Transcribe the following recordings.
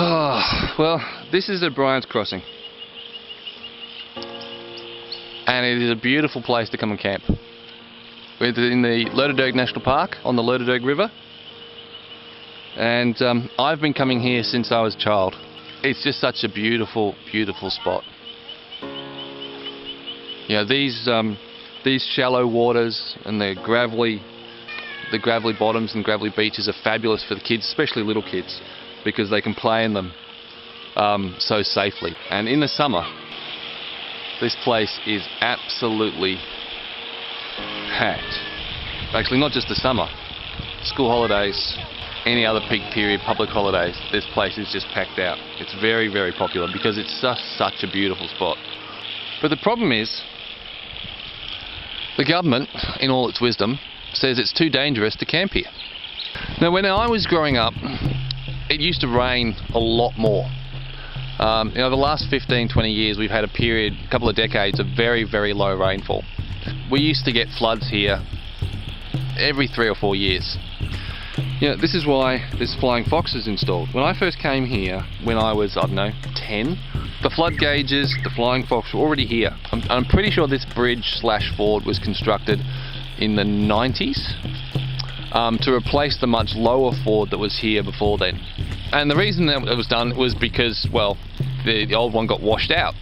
Oh, well, this is Obriens Crossing, and it is a beautiful place to come and camp. We're in the Lerderderg National Park on the Lerderderg River, and I've been coming here since I was a child. It's just such a beautiful, beautiful spot. You know, these shallow waters and the gravelly bottoms and gravelly beaches are fabulous for the kids, especially little kids, because they can play in them so safely. And in the summer, this place is absolutely packed. Actually, not just the summer, school holidays, any other peak period, public holidays, this place is just packed out. It's very, very popular because it's such a beautiful spot. But the problem is, the government, in all its wisdom, says it's too dangerous to camp here. Now, when I was growing up, it used to rain a lot more. You know, the last 15-20 years we've had a couple of decades of very, very low rainfall. We used to get floods here every 3 or 4 years. You know, this is why this flying fox is installed. When I first came here, when I was, I don't know, 10, the flood gauges, the flying fox were already here. I'm pretty sure this bridge/ford was constructed in the 90s. To replace the much lower ford that was here before then. And the reason that it was done was because, well, the old one got washed out.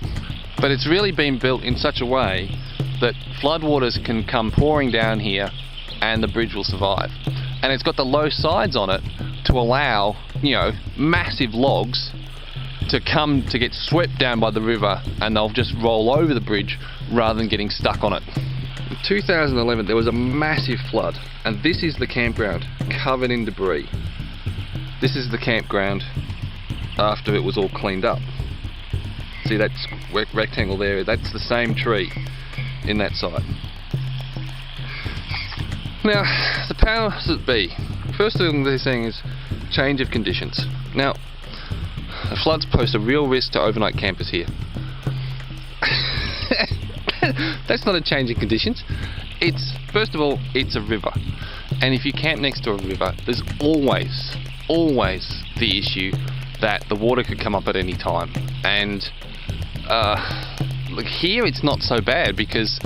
But it's really been built in such a way that floodwaters can come pouring down here and the bridge will survive. And it's got the low sides on it to allow, you know, massive logs to get swept down by the river, and they'll just roll over the bridge rather than getting stuck on it. In 2011 there was a massive flood, and this is the campground covered in debris. This is the campground after it was all cleaned up. See that rectangle there? That's the same tree in that site. Now, the powers that be, first thing they're saying is change of conditions. Now, the floods pose a real risk to overnight campers here. That's not a change in conditions. First of all, it's a river. And if you camp next to a river, there's always the issue that the water could come up at any time. And look, here it's not so bad because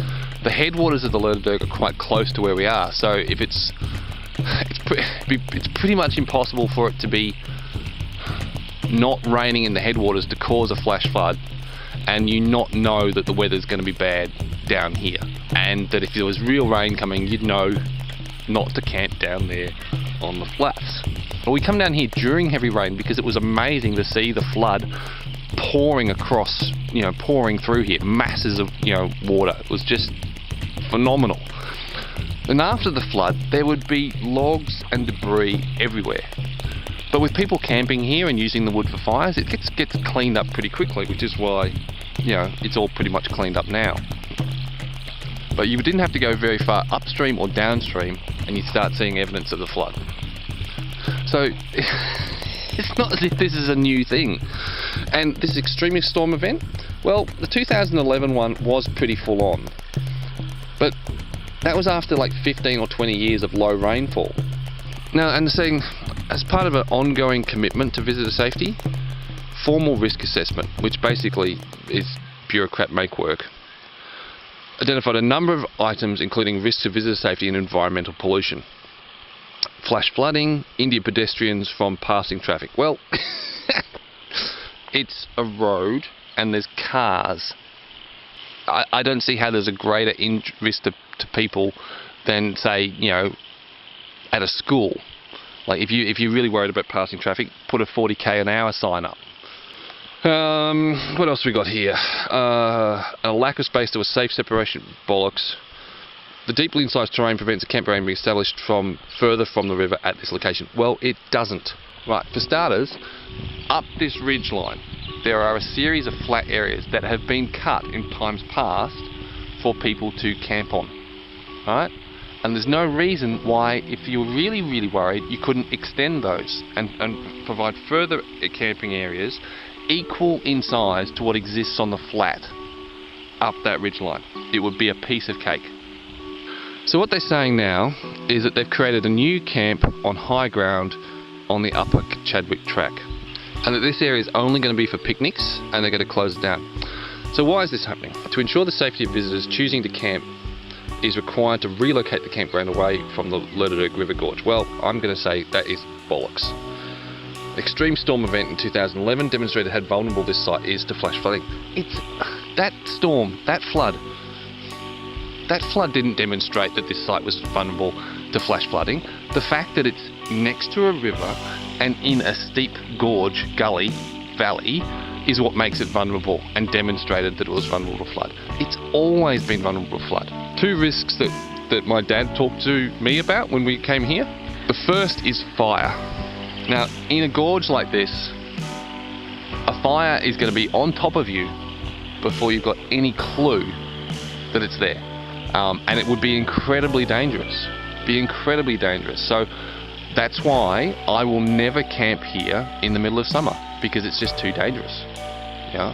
the headwaters of the Lerderderg are quite close to where we are. So if it's pretty much impossible for it to be not raining in the headwaters to cause a flash flood, and you not know that the weather's going to be bad down here, and that if there was real rain coming, you'd know not to camp down there on the flats. But we come down here during heavy rain because it was amazing to see the flood pouring across, you know, pouring through here, masses of, you know, water. It was just phenomenal. And after the flood, there would be logs and debris everywhere. But with people camping here and using the wood for fires, it gets cleaned up pretty quickly, which is why, you know, it's all pretty much cleaned up now. But you didn't have to go very far upstream or downstream and you'd start seeing evidence of the flood. So it's not as if this is a new thing. And this extreme storm event, well, the 2011 one was pretty full on. But that was after like 15 or 20 years of low rainfall. Now, and saying, as part of an ongoing commitment to visitor safety, formal risk assessment, which basically is bureaucrat make work, identified a number of items including risks to visitor safety and environmental pollution. Flash flooding, Indian pedestrians from passing traffic. Well, it's a road and there's cars. I don't see how there's a greater risk to people than, say, you know, at a school. Like if you're really worried about passing traffic, put a 40k an hour sign up. What else we got here? A lack of space to a safe separation. Bollocks. The deeply incised terrain prevents a campground being established further from the river at this location. Well, it doesn't. Right, for starters, up this ridge line, there are a series of flat areas that have been cut in times past for people to camp on, right? And there's no reason why, if you're really, really worried, you couldn't extend those and provide further camping areas equal in size to what exists on the flat up that ridge line. It would be a piece of cake. So what they're saying now is that they've created a new camp on high ground on the upper Chadwicks Track, and that this area is only going to be for picnics, and they're going to close it down. So why is this happening? To ensure the safety of visitors, choosing to camp is required to relocate the campground away from the Lerderderg River Gorge. Well, I'm going to say that is bollocks. Extreme storm event in 2011 demonstrated how vulnerable this site is to flash flooding. It's that storm, that flood didn't demonstrate that this site was vulnerable to flash flooding. The fact that it's next to a river and in a steep gorge, valley, is what makes it vulnerable and demonstrated that it was vulnerable to flood. It's always been vulnerable to flood. Two risks that my dad talked to me about when we came here. The first is fire. Now, in a gorge like this, a fire is going to be on top of you before you've got any clue that it's there. And it would be incredibly dangerous. So that's why I will never camp here in the middle of summer, because it's just too dangerous. Yeah.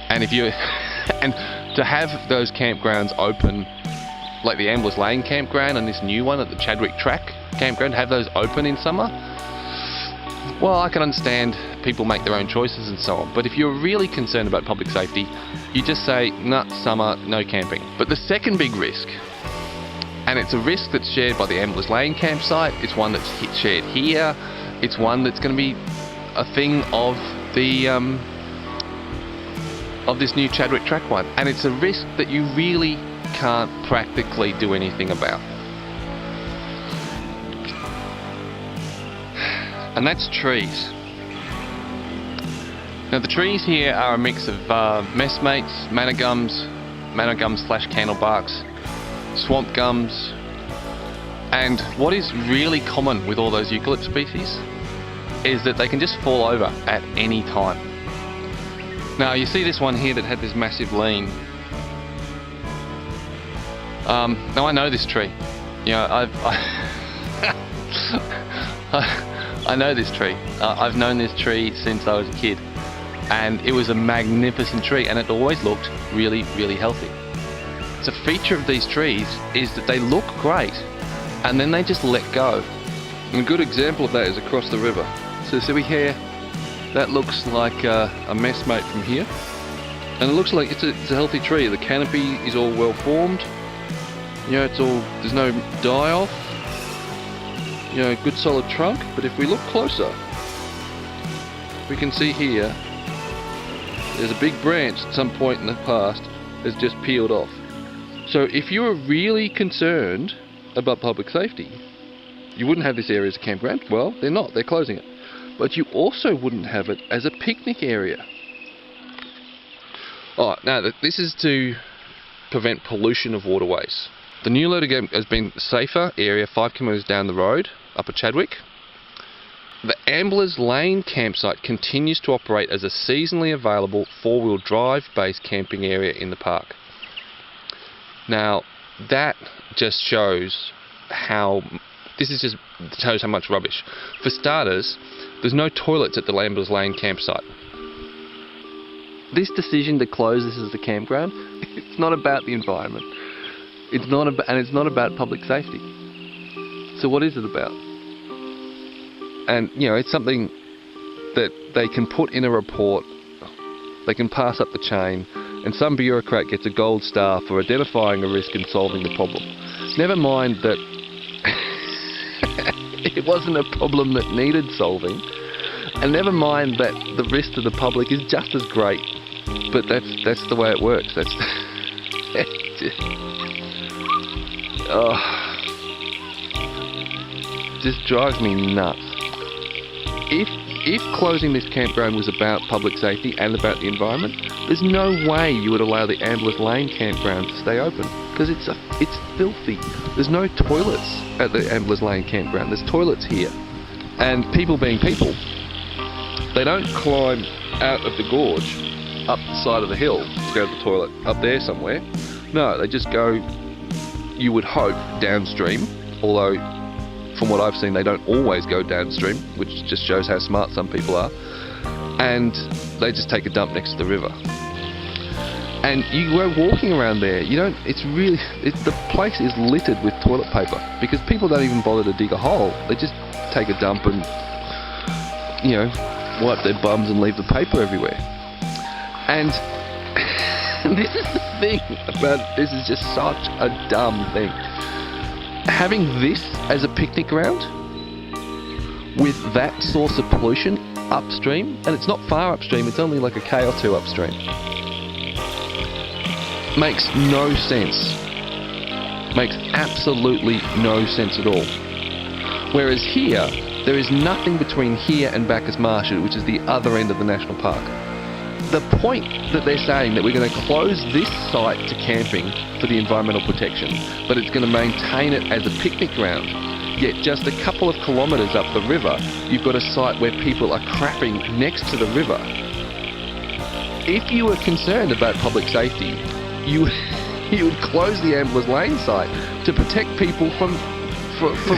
And if you and to have those campgrounds open, like the Amblers Lane campground and this new one at the Chadwicks Track campground, have those open in summer, well, I can understand people make their own choices and so on. But if you're really concerned about public safety, you just say, nah, summer, no camping. But the second big risk, and it's a risk that's shared by the Amblers Lane campsite, it's one that's shared here, it's one that's going to be a thing of the of this new Chadwicks Track one, and it's a risk that you really can't practically do anything about. And that's trees. Now the trees here are a mix of messmates, manna gums / candlebarks, swamp gums, and what is really common with all those eucalypt species is that they can just fall over at any time. Now you see this one here that had this massive lean. Now I know this tree. You know, I know this tree. I've known this tree since I was a kid, and it was a magnificent tree, and it always looked really, really healthy. So a feature of these trees is that they look great, and then they just let go. And a good example of that is across the river. So see here, that looks like a messmate from here, and it looks like it's a healthy tree. The canopy is all well formed. You know, there's no die off. You know, good solid trunk. But if we look closer, we can see here there's a big branch at some point in the past has just peeled off. So if you were really concerned about public safety, you wouldn't have this area as a campground. Well, they're not. They're closing it. But you also wouldn't have it as a picnic area. Oh, now this is to prevent pollution of waterways. The new Lerderderg has been a safer area 5 kilometres down the road, up at Chadwick. The Amblers Lane campsite continues to operate as a seasonally available 4-wheel drive based camping area in the park. Now, that just shows how much rubbish. For starters, there's no toilets at the Amblers Lane campsite. This decision to close this as a campground, it's not about the environment. It's not about public safety. So what is it about? And you know, it's something that they can put in a report. They can pass up the chain, and some bureaucrat gets a gold star for identifying a risk and solving the problem. Never mind that it wasn't a problem that needed solving, and never mind that the risk to the public is just as great. But that's the way it works. Just drives me nuts. If closing this campground was about public safety and about the environment, there's no way you would allow the Amblers Lane campground to stay open, because it's filthy. There's no toilets at the Amblers Lane campground. There's toilets here, And people being people, they don't climb out of the gorge up the side of the hill to go to the toilet up there somewhere. No, they just go, you would hope, downstream, although from what I've seen they don't always go downstream, which just shows how smart some people are, and they just take a dump next to the river. And you go walking around there, the place is littered with toilet paper, because people don't even bother to dig a hole. They just take a dump and, wipe their bums and leave the paper everywhere. And this is the thing about this, is just such a dumb thing. Having this as a picnic ground with that source of pollution upstream, and it's not far upstream, it's only like a K or two upstream, makes no sense. Makes absolutely no sense at all. Whereas here, there is nothing between here and Bacchus Marsh, which is the other end of the national park. The point that they're saying that we're going to close this site to camping for the environmental protection, but it's going to maintain it as a picnic ground, yet just a couple of kilometres up the river, you've got a site where people are crapping next to the river. If you were concerned about public safety, you would close the Amblers Lane site to protect people from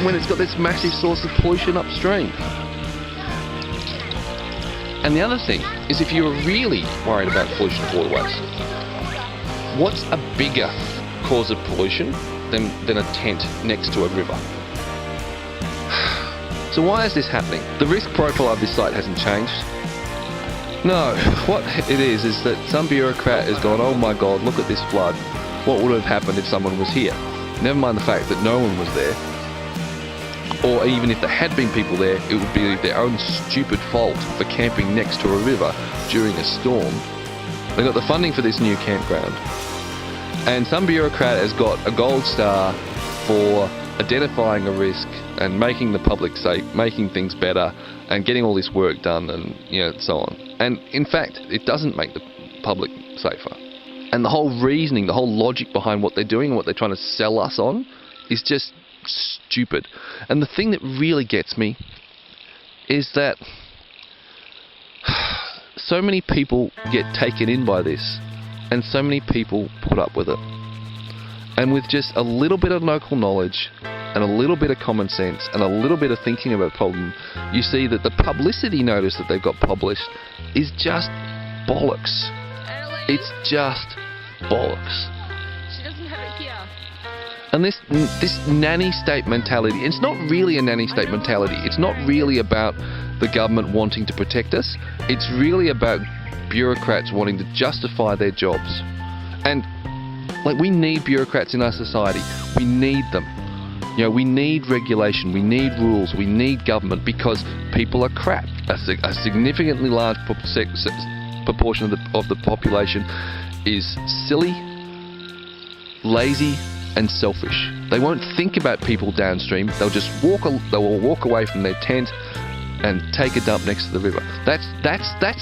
when it's got this massive source of pollution upstream. And the other thing is, if you're really worried about pollution of waterways, what's a bigger cause of pollution than a tent next to a river? So why is this happening? The risk profile of this site hasn't changed. No, what it is that some bureaucrat has gone, oh my god, look at this flood. What would have happened if someone was here? Never mind the fact that no one was there. Or even if there had been people there, it would be their own stupid fault for camping next to a river during a storm. They got the funding for this new campground, and some bureaucrat has got a gold star for identifying a risk and making the public safe, making things better, and getting all this work done, and so on. And in fact, it doesn't make the public safer. And the whole reasoning, the whole logic behind what they're doing and what they're trying to sell us on is just stupid. And the thing that really gets me is that so many people get taken in by this, and so many people put up with it. And with just a little bit of local knowledge and a little bit of common sense and a little bit of thinking about the problem, you see that the publicity notice that they've got published is just bollocks. It's just bollocks. She doesn't have it here. And this nanny state mentality, it's not really a nanny state mentality. It's not really about the government wanting to protect us. It's really about bureaucrats wanting to justify their jobs. And we need bureaucrats in our society. We need them. We need regulation, we need rules, we need government, because people are crap. A significantly large proportion of the population is silly, lazy, and selfish. They won't think about people downstream. They'll just walk away from their tent and take a dump next to the river. That's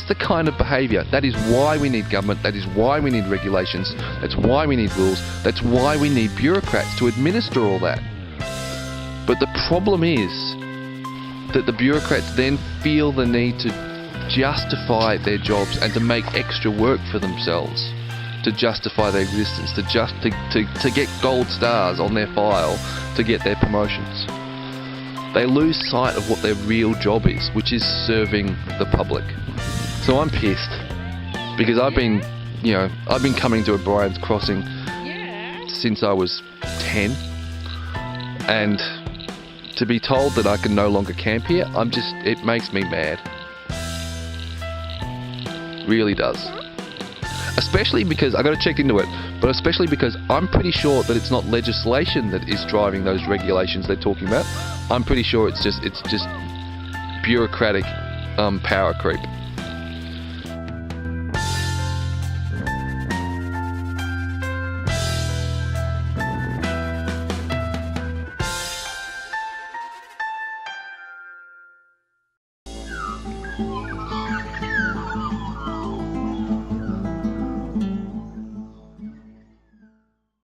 the kind of behaviour. That is why we need government. That is why we need regulations. That's why we need rules. That's why we need bureaucrats to administer all that. But the problem is that the bureaucrats then feel the need to justify their jobs and to make extra work for themselves, to justify their existence, to get gold stars on their file, to get their promotions. They lose sight of what their real job is, which is serving the public. So I'm pissed, because I've been coming to Obriens Crossing since I was 10, and to be told that I can no longer camp here, it makes me mad. Really does. Especially because, I got to check into it, but especially because I'm pretty sure that it's not legislation that is driving those regulations they're talking about. I'm pretty sure it's just bureaucratic power creep.